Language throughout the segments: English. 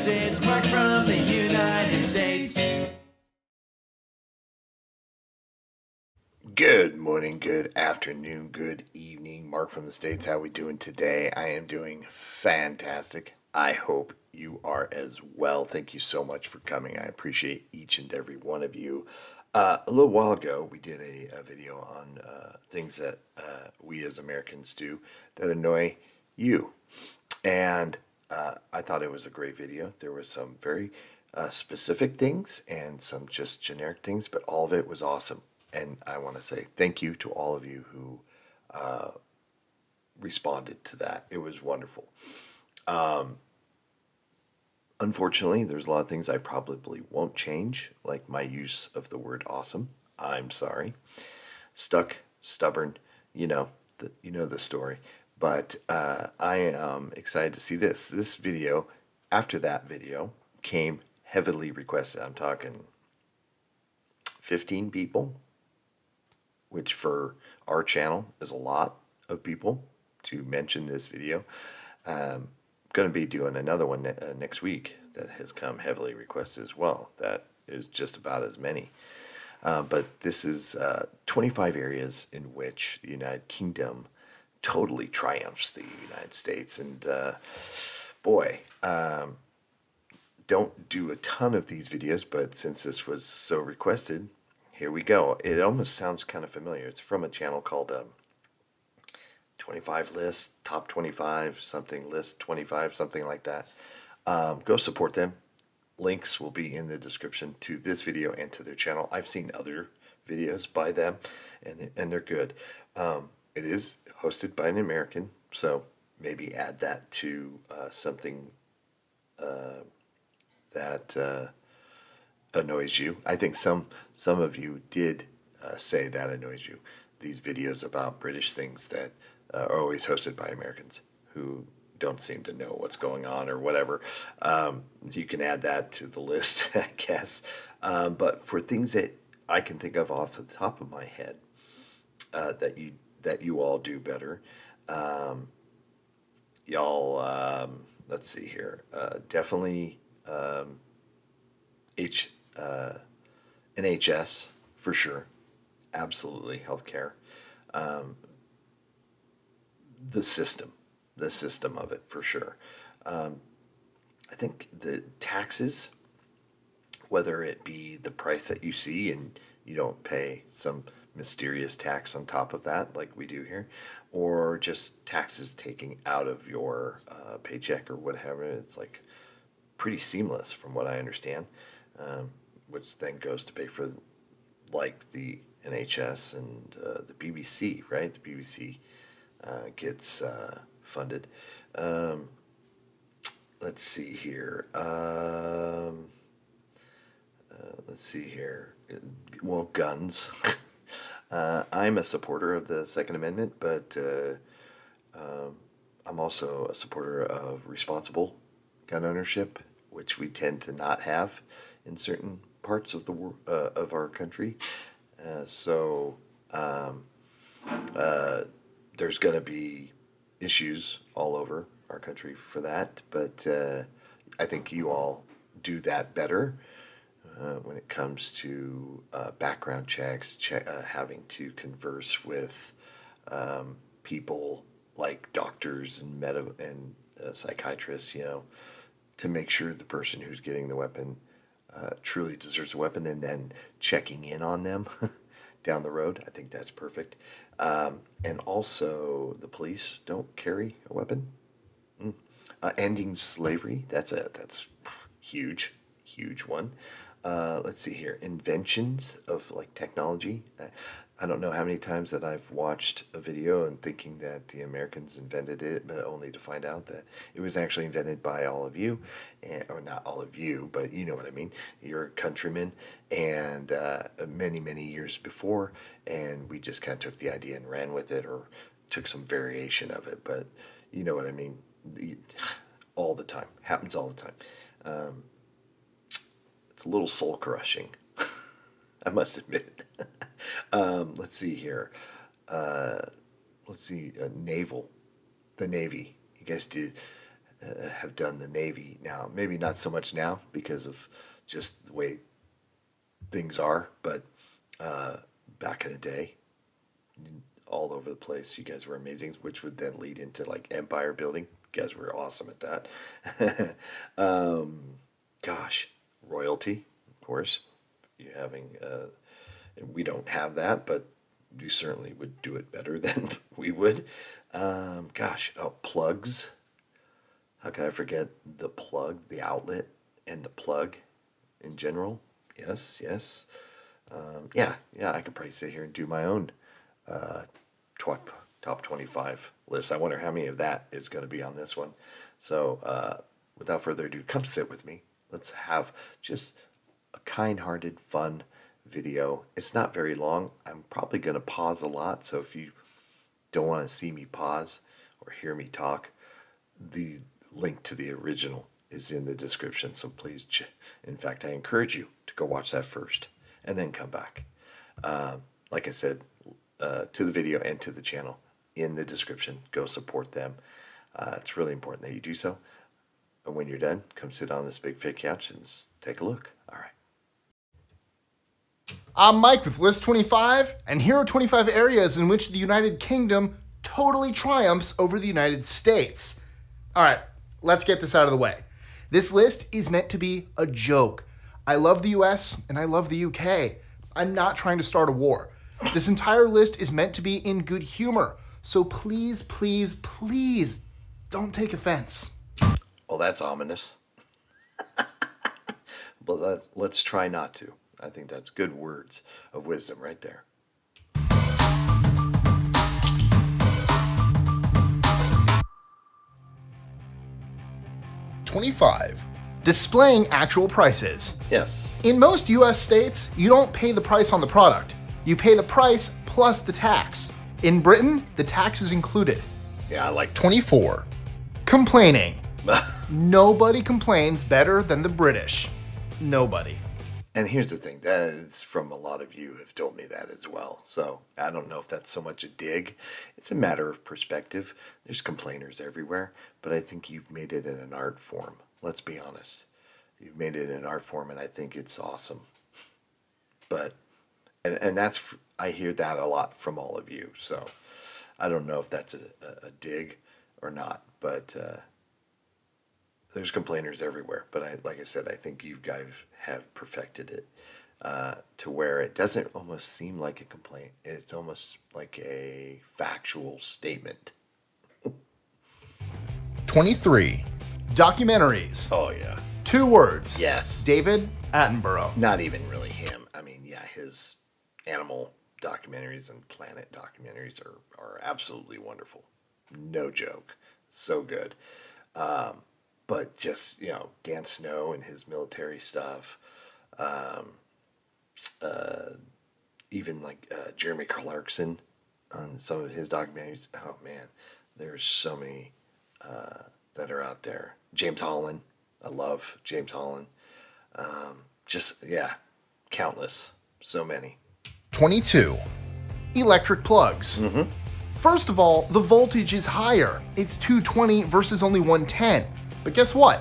it's Mark from the United States. Good morning, good afternoon, good evening. Mark from the States. How we doing today? I am doing fantastic. I hope you are as well. Thank you so much for coming. I appreciate each and every one of you. A little while ago, we did a video on things that we as Americans do that annoy you. And I thought it was a great video. There were some very specific things and some just generic things, but all of it was awesome. And I want to say thank you to all of you who responded to that. It was wonderful. Unfortunately, there's a lot of things I probably won't change, like my use of the word awesome. I'm sorry. Stuck, stubborn, you know the story. But I am excited to see this. This video, after that video, came heavily requested. I'm talking 15 people, which for our channel is a lot of people to mention this video. Going to be doing another one next week that has come heavily requested as well. That is just about as many. But this is 25 areas in which the United Kingdom totally triumphs the United States. And boy, don't do a ton of these videos, but since this was so requested, here we go. It almost sounds kind of familiar. It's from a channel called 25 List, Top 25, something List 25, something like that. Go support them. Links will be in the description to this video and to their channel. I've seen other videos by them, and they're good. It is hosted by an American, so maybe add that to something that annoys you. I think some of you did say that annoys you. These videos about British things that are always hosted by Americans who don't seem to know what's going on or whatever. You can add that to the list, I guess. But for things that I can think of off the top of my head that you all do better, y'all. Let's see here. Definitely NHS for sure. Absolutely, healthcare. The system of it for sure. I think the taxes, whether it be the price that you see and you don't pay some mysterious tax on top of that like we do here, or just taxes taking out of your paycheck or whatever. It's like pretty seamless from what I understand, which then goes to pay for like the NHS and the BBC, right? The BBC gets funded. Let's see here. Well, guns. I'm a supporter of the Second Amendment, but I'm also a supporter of responsible gun ownership, which we tend to not have in certain parts of the of our country. So there's going to be issues all over our country for that, but I think you all do that better when it comes to background checks, having to converse with people like doctors and psychiatrists, to make sure the person who's getting the weapon truly deserves a weapon, and then checking in on them down the road. I think that's perfect. And also, the police don't carry a weapon. Ending slavery, that's huge one. Let's see here. Inventions of like technology. I don't know how many times that I've watched a video and thinking that the Americans invented it, but only to find out that it was actually invented by all of you, or not all of you, but you know what I mean. Your countrymen, and many, many years before, and we just kind of took the idea and ran with it, or took some variation of it, but you know what I mean. All the time. Happens all the time. It's a little soul crushing. I must admit. Let's see here. Let's see. Naval. The Navy. You guys have done the Navy now. Maybe not so much now because of just the way things are, but back in the day, all over the place, you guys were amazing, which would then lead into like empire building. You guys were awesome at that. Gosh, royalty, of course. You having, we don't have that, but you certainly would do it better than we would. Plugs. How can I forget the plug, the outlet, and the plug in general? Yes, yes. I could probably sit here and do my own top 25 list. I wonder how many of that is going to be on this one. So, without further ado, come sit with me. Let's have just a kind-hearted, fun video. It's not very long. I'm probably going to pause a lot, so if you don't want to see me pause or hear me talk, the link to the original is in the description, so please, in fact, I encourage you to go watch that first and then come back. Like I said, to the video and to the channel in the description. Go support them. It's really important that you do so. And when you're done, come sit on this big fake couch and take a look. All right. I'm Mike with List 25, and here are 25 areas in which the United Kingdom totally triumphs over the United States. All right, let's get this out of the way. This list is meant to be a joke. I love the US and I love the UK. I'm not trying to start a war. This entire list is meant to be in good humor. So please, please, please don't take offense. Well, that's ominous. But let's try not to. I think that's good words of wisdom right there. #25. Displaying actual prices. Yes. In most US states, you don't pay the price on the product. You pay the price plus the tax. In Britain, the tax is included. Yeah, I like 24. Complaining. Nobody complains better than the British. Nobody. And here's the thing, that's from a lot of you have told me that as well. So I don't know if that's so much a dig. It's a matter of perspective. There's complainers everywhere, but I think you've made it in an art form. Let's be honest. You've made it in an art form, and I think it's awesome. But, and that's, I hear that a lot from all of you. So I don't know if that's a dig or not, but there's complainers everywhere. But like I said, I think you guys have perfected it to where it doesn't almost seem like a complaint. It's almost like a factual statement. 23. Documentaries. Oh, yeah. 2 words. Yes. David Attenborough. Not even really him. I mean, yeah, his animal documentaries and planet documentaries are absolutely wonderful. No joke. So good. But just, Dan Snow and his military stuff. Even like Jeremy Clarkson on some of his documentaries. Oh, man. There's so many that are out there. James Holland. I love James Holland. Countless. So many. 22. Electric plugs. Mm-hmm. First of all, the voltage is higher. It's 220 versus only 110. But guess what?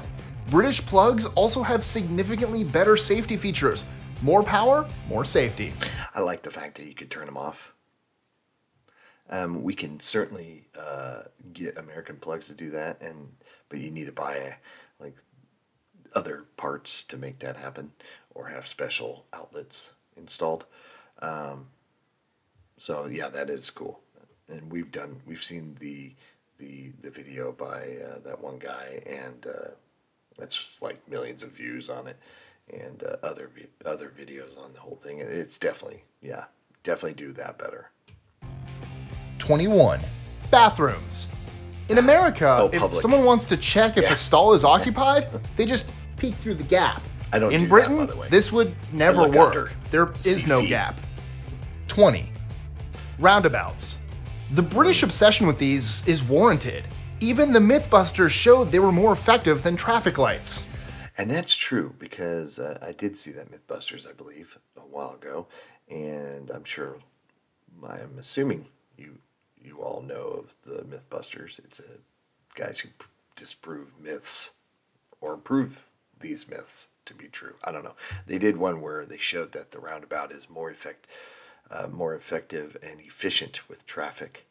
British plugs also have significantly better safety features. More power, more safety. I like the fact that you could turn them off. We can certainly get American plugs to do that, but you need to buy other parts to make that happen, or have special outlets installed. So yeah, that is cool, and we've seen the video by that one guy, and that's like millions of views on it, and other videos on the whole thing. It's definitely do that better. 21. Bathrooms. In America, if public. someone wants to check if a stall is occupied, they just peek through the gap. I don't In do Britain, that, by the way. this would never look work. under There to is see no feet. gap. 20. Roundabouts. The British obsession with these is warranted. Even the Mythbusters showed they were more effective than traffic lights. And that's true, because I did see that Mythbusters, I believe, a while ago, and I'm assuming you all know of the Mythbusters. It's guys who disprove myths or prove these myths to be true. I don't know. They did one where they showed that the roundabout is more effective and efficient with traffic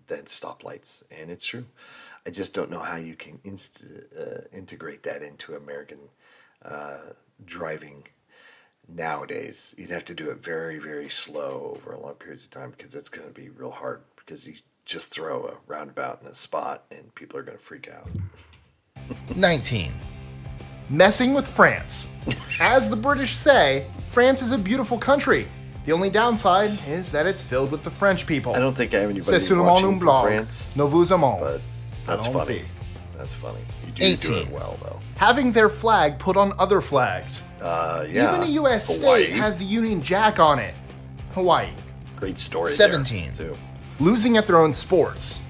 than stoplights, and it's true. I just don't know how you can integrate that into American driving nowadays. You'd have to do it very, very slow over long periods of time because it's going to be real hard because you just throw a roundabout in a spot and people are going to freak out. 19. Messing with France. As the British say, France is a beautiful country. The only downside is that it's filled with the French people. I don't think I have anybody C'est seulement watching un from blanc. France, Nous vous aimons. but that's Allons-y. funny. That's funny. You do 18. it well, though. Having their flag put on other flags. Yeah. Even a U.S. Hawaii. state has the Union Jack on it. Hawaii. Great story 17. there, too. Losing at their own sports.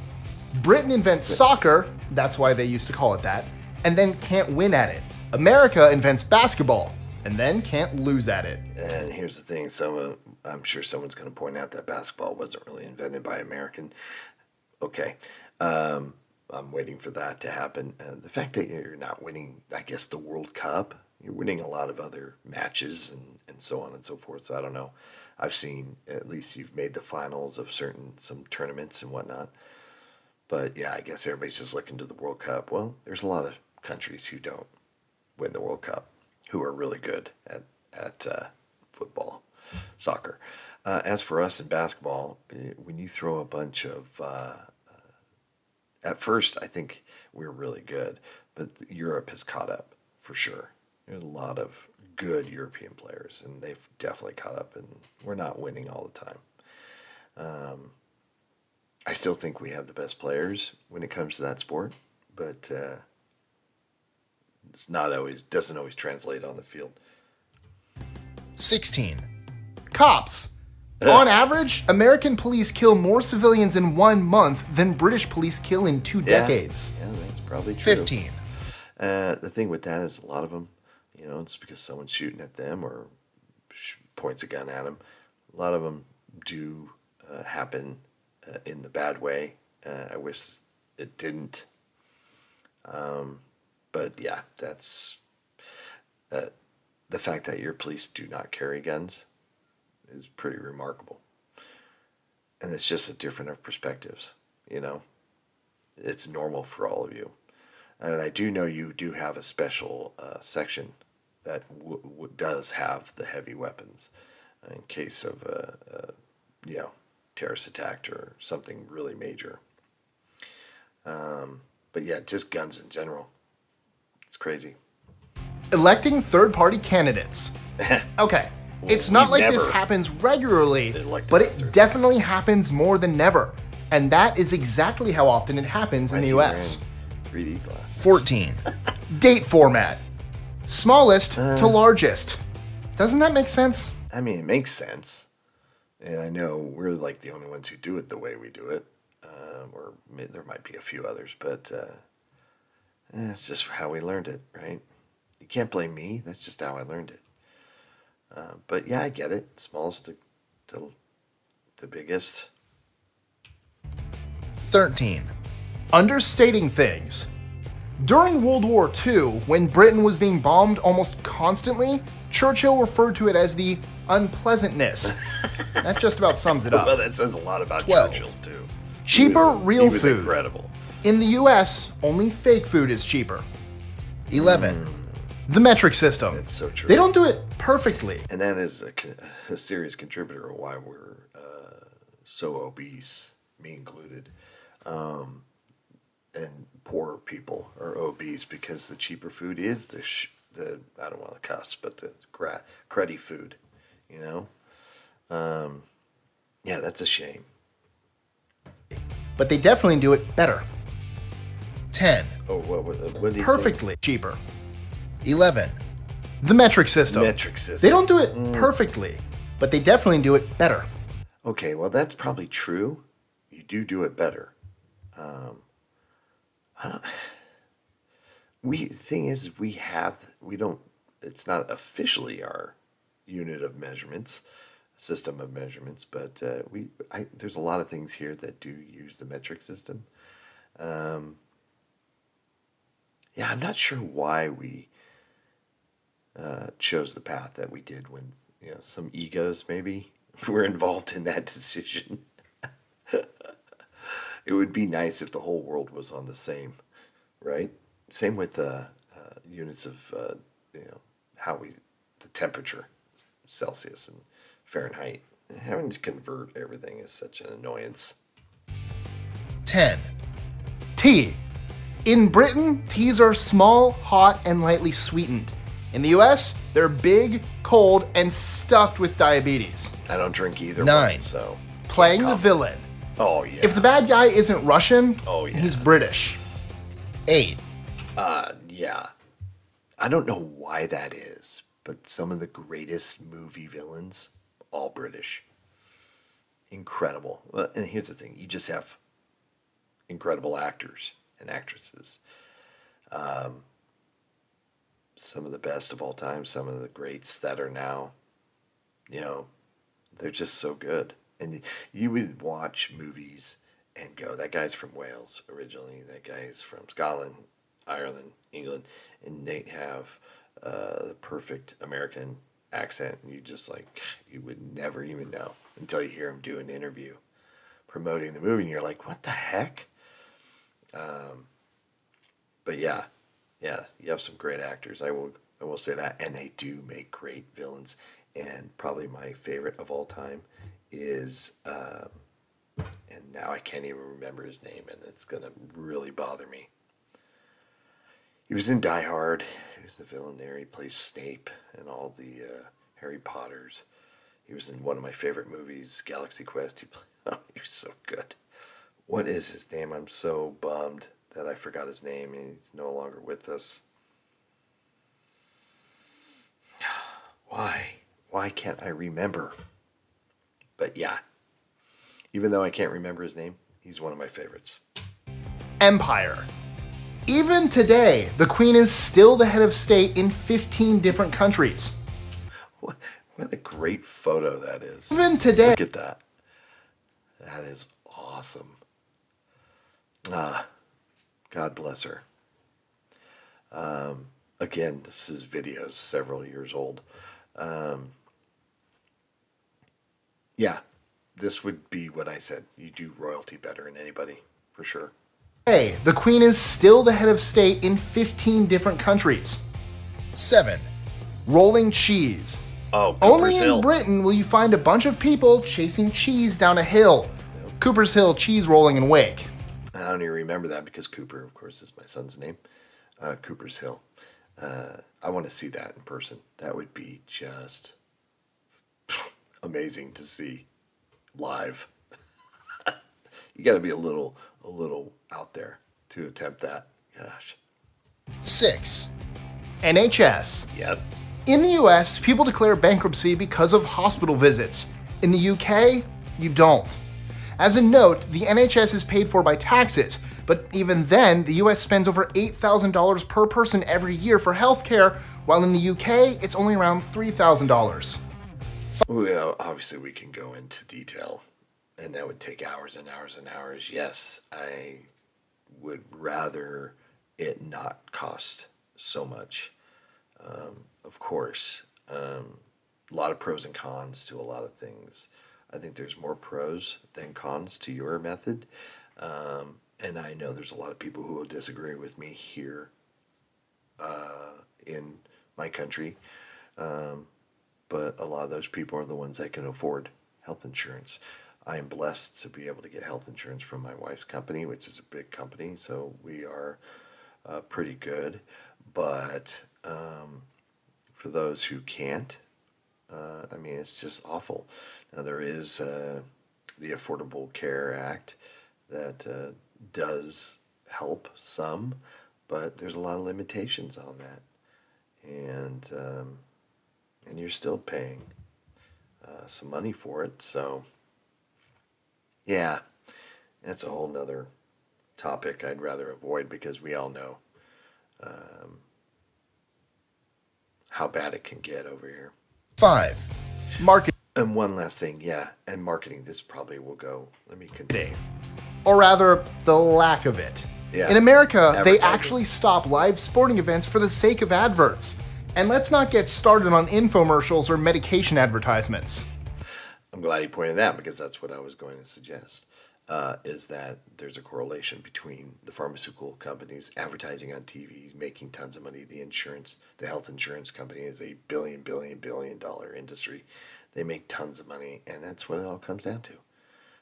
Britain invents soccer, that's why they used to call it that, and then can't win at it. America invents basketball, and then can't lose at it. And here's the thing, I'm sure someone's going to point out that basketball wasn't really invented by American. Okay, I'm waiting for that to happen. The fact that you're not winning, I guess, the World Cup, you're winning a lot of other matches and so on and so forth, so I don't know. I've seen, at least you've made the finals of some tournaments and whatnot. But yeah, I guess everybody's just looking to the World Cup. Well, there's a lot of countries who don't win the World Cup, who are really good at football, soccer. As for us in basketball, when you throw a bunch of, at first I think we're really good, but Europe has caught up for sure. There's a lot of good European players, and they've definitely caught up, and we're not winning all the time. I still think we have the best players when it comes to that sport, but it's not always, doesn't always translate on the field. 16. Cops. On average, American police kill more civilians in 1 month than British police kill in 2 decades. Yeah, that's probably true. 15. The thing with that is a lot of them, it's because someone's shooting at them or points a gun at them. A lot of them do happen in the bad way. I wish it didn't. But yeah, that's the fact that your police do not carry guns is pretty remarkable. And it's just a different of perspectives, It's normal for all of you. And I do know you do have a special section that does have the heavy weapons in case of terrorist attack or something really major. But yeah, just guns in general. It's crazy. Electing third-party candidates. Okay, it's not like this happens regularly, but it definitely happens more than never. And that is exactly how often it happens in the US. 3D glasses. 14. Date format. Smallest to largest. Doesn't that make sense? I mean, it makes sense. And I know we're like the only ones who do it the way we do it. Or there might be a few others, but it's just how we learned it, right? You can't blame me. That's just how I learned it. But yeah, I get it. Smallest to biggest. 13. Understating things. During World War II, when Britain was being bombed almost constantly, Churchill referred to it as the unpleasantness. That just about sums it up. Well, that says a lot about 12. Churchill, too. Cheaper real he was food. Incredible. In the US, only fake food is cheaper. 11. The metric system. It's so true. They don't do it perfectly. And that is a serious contributor of why we're so obese, me included. And poor people are obese because the cheaper food is the I don't want to cuss, but the cruddy food, Yeah, that's a shame. But they definitely do it better. 10. Oh, what did he Perfectly cheaper. 11. The metric system. Metric system. They don't do it perfectly, but they definitely do it better. Okay, well, that's probably true. You do it better. The thing is, it's not officially our unit of measurements, system of measurements, but there's a lot of things here that do use the metric system. Yeah, I'm not sure why we chose the path that we did when, some egos maybe were involved in that decision. It would be nice if the whole world was on the same, right? Same with units of, the temperature, Celsius and Fahrenheit. Having to convert everything is such an annoyance. 10. Tea. In Britain, teas are small, hot, and lightly sweetened. In the US, they're big, cold, and stuffed with diabetes. I don't drink either 9. one, so... Playing the villain. Oh, yeah. If the bad guy isn't Russian, Oh, yeah. he's British. 8. Yeah. I don't know why that is, but some of the greatest movie villains, all British. Incredible. Well, and here's the thing. You just have incredible actors and actresses. Some of the best of all time, some of the greats that are now, they're just so good. And you would watch movies and go, that guy's from Wales originally, that guy's from Scotland, Ireland, England, and they have the perfect American accent. And you would never even know until you hear him do an interview promoting the movie, and you're like, what the heck? But yeah, you have some great actors. I will say that, and they do make great villains. And probably my favorite of all time is, and now I can't even remember his name, and it's gonna really bother me. He was in Die Hard. He was the villain there. He plays Snape and all the Harry Potters. He was in one of my favorite movies, Galaxy Quest. He was so good. What is his name? I'm so bummed that I forgot his name, and he's no longer with us. Why can't I remember? But yeah, even though I can't remember his name, he's one of my favorites. Empire. Even today, the Queen is still the head of state in 15 different countries. What a great photo that is. Even today. Look at that. That is awesome. God bless her. Again, this is videos several years old. Yeah, this would be what I said. You do royalty better than anybody, for sure. Hey, the Queen is still the head of state in 15 different countries. 7. Rolling cheese. Oh, Only Cooper's in Hill. Britain will you find a bunch of people chasing cheese down a hill. Cooper's Hill cheese rolling in wake. I don't even remember that because Cooper, of course, is my son's name. Cooper's Hill. I want to see that in person. That would be just amazing to see live. You got to be a little out there to attempt that. Gosh. 6. NHS. Yep. In the US, people declare bankruptcy because of hospital visits. In the UK, you don't. As a note, the NHS is paid for by taxes, but even then, the US spends over $8,000 per person every year for healthcare, while in the UK, it's only around $3,000. Well, obviously we can go into detail, and that would take hours and hours and hours. Yes, I would rather it not cost so much. Of course, a lot of pros and cons to a lot of things. I think there's more pros than cons to your method. And I know there's a lot of people who will disagree with me here in my country. But a lot of those people are the ones that can afford health insurance. I am blessed to be able to get health insurance from my wife's company, which is a big company, so we are pretty good. But for those who can't, I mean, it's just awful. Now, there is the Affordable Care Act that does help some, but there's a lot of limitations on that. And you're still paying some money for it. So, yeah, that's a whole nother topic I'd rather avoid because we all know how bad it can get over here. 5. Marketing, And one last thing, yeah, and marketing, this probably will go, let me continue. or rather, the lack of it. Yeah. In America, they Advertising. actually stop live sporting events for the sake of adverts. And let's not get started on infomercials or medication advertisements. I'm glad you pointed that because that's what I was going to suggest, is that there's a correlation between the pharmaceutical companies advertising on TV, making tons of money. The health insurance company is a billion dollar industry. They make tons of money, and that's what it all comes down to.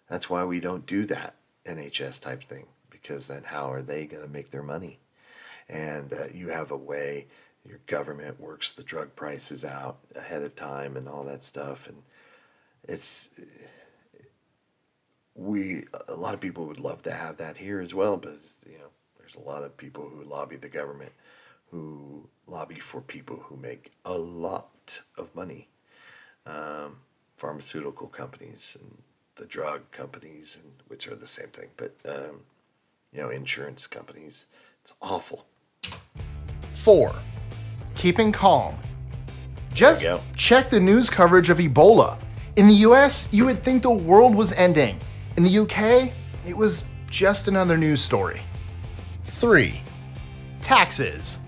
That's why we don't do that NHS type thing, because then how are they going to make their money? And you have a way, your government works the drug prices out ahead of time and all that stuff, and a lot of people would love to have that here as well, but there's a lot of people who lobby the government, who lobby for people who make a lot of money. Pharmaceutical companies and the drug companies, and which are the same thing, but insurance companies. It's awful. 4, Keeping calm. Just There you go. check the news coverage of Ebola. In the US, you would think the world was ending. In the UK, it was just another news story. 3, Taxes.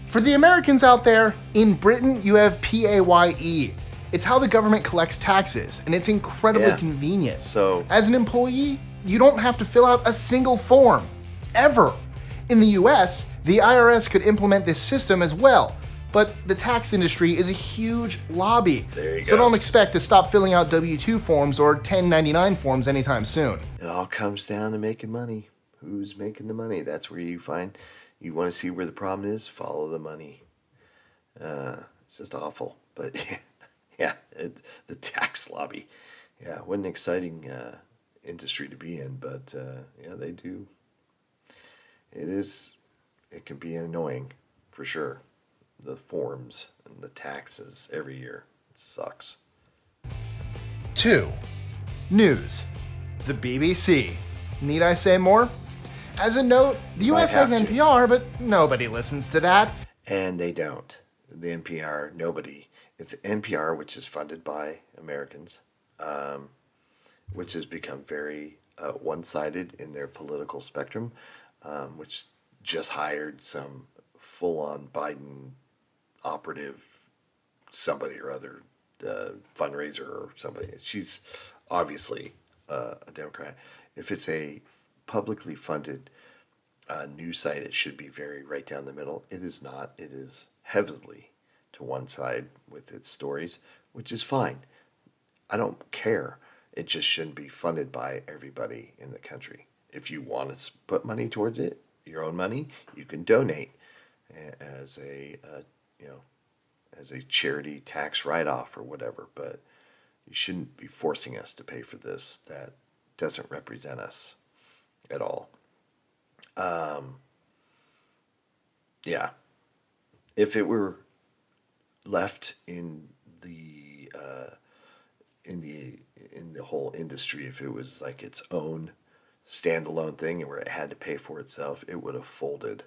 For the Americans out there, in Britain you have PAYE. It's how the government collects taxes, and it's incredibly Yeah. convenient. So As an employee, you don't have to fill out a single form, ever. In the US, the IRS could implement this system as well, but the tax industry is a huge lobby. There you So go. don't expect to stop filling out W-2 forms or 1099 forms anytime soon. it all comes down to making money. Who's making the money? That's where you want to see where the problem is, follow the money. It's just awful. But yeah, the tax lobby. Yeah, what an exciting industry to be in. But they do. It can be annoying for sure. The forms and the taxes every year. It sucks. 2, News. The BBC. Need I say more? As a note, the US has have to. NPR, but nobody listens to that. And they don't. The NPR, nobody. It's NPR, which is funded by Americans, which has become very one-sided in their political spectrum, which just hired some full-on Biden operative, somebody or other, fundraiser or somebody. She's obviously a Democrat. If it's a publicly funded news site, it should be very right down the middle. It is not. It is heavily to one side with its stories, which is fine. I don't care. It just shouldn't be funded by everybody in the country. If you want to put money towards it, your own money, you can donate as a charity tax write-off or whatever. But you shouldn't be forcing us to pay for this. That doesn't represent us at all. Yeah. If it were left in the whole industry, if it was like its own standalone thing and where it had to pay for itself, it would have folded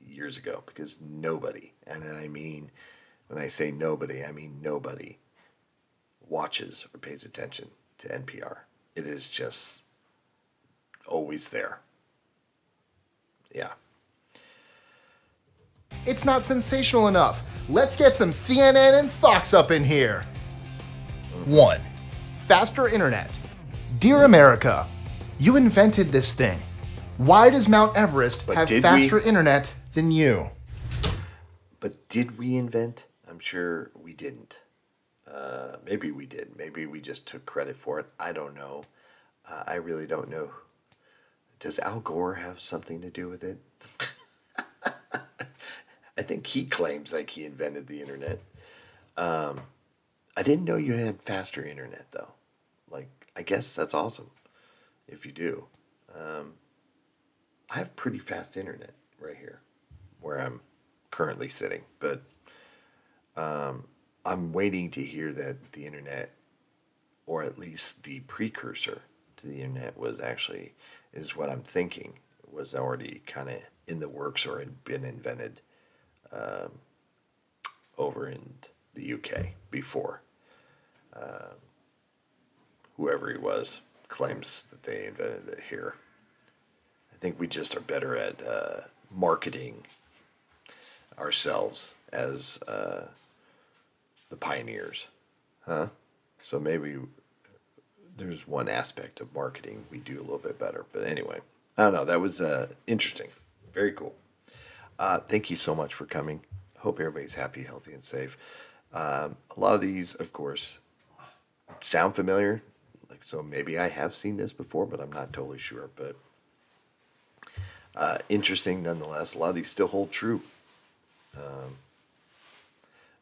years ago, because nobody, and I mean, when I say nobody, I mean nobody watches or pays attention to NPR. It is just always there. Yeah. It's not sensational enough. Let's get some CNN and Fox up in here. 1, Faster internet. Dear America, you invented this thing. Why does Mount Everest But have did faster we? internet than you? But did we invent? I'm sure we didn't. Maybe we did. Maybe we just took credit for it. I don't know. I really don't know. Does Al Gore have something to do with it? I think he claims like he invented the internet. I didn't know you had faster internet though. Like, I guess that's awesome if you do. I have pretty fast internet right here where I'm currently sitting, but I'm waiting to hear that the internet, or at least the precursor to the internet, is what I'm thinking was already kind of in the works or had been invented over in the UK before. Whoever he was claims that they invented it here. I think we just are better at marketing ourselves as the pioneers, huh? So maybe there's one aspect of marketing we do a little bit better. But anyway, I don't know. That was interesting. Very cool. Thank you so much for coming. Hope everybody's happy, healthy, and safe. A lot of these, of course, sound familiar. Like, so maybe I have seen this before, but I'm not totally sure. But interesting nonetheless. A lot of these still hold true.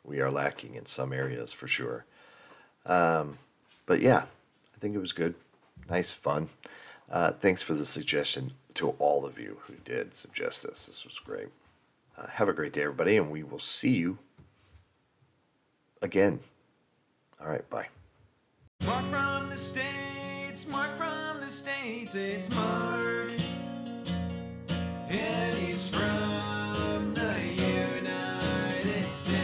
We are lacking in some areas for sure. But yeah, I think it was good. Nice, fun. Thanks for the suggestion to all of you who did suggest this. This was great. Have a great day, everybody, and we will see you again. All right, bye. Mark from the States, Mark from the States, it's Mark. And he's from the United States.